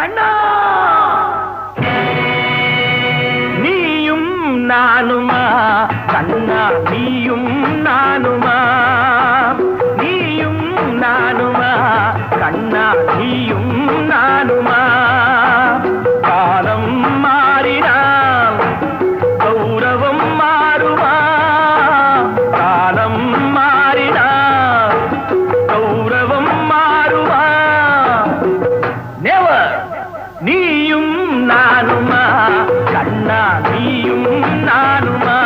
கண்ணா நீயும் நானுமா கண்ணா நீயும் நானுமா நீயும் நானுமா கண்ணா நீயும் நானுமா காலம் மாறினால் கௌரவம் மாறுமா காலம் மாறினால் கௌரவம் மாறுமா நெவர் நீயும் நானுமா கண்ணா நீயும் நானுமா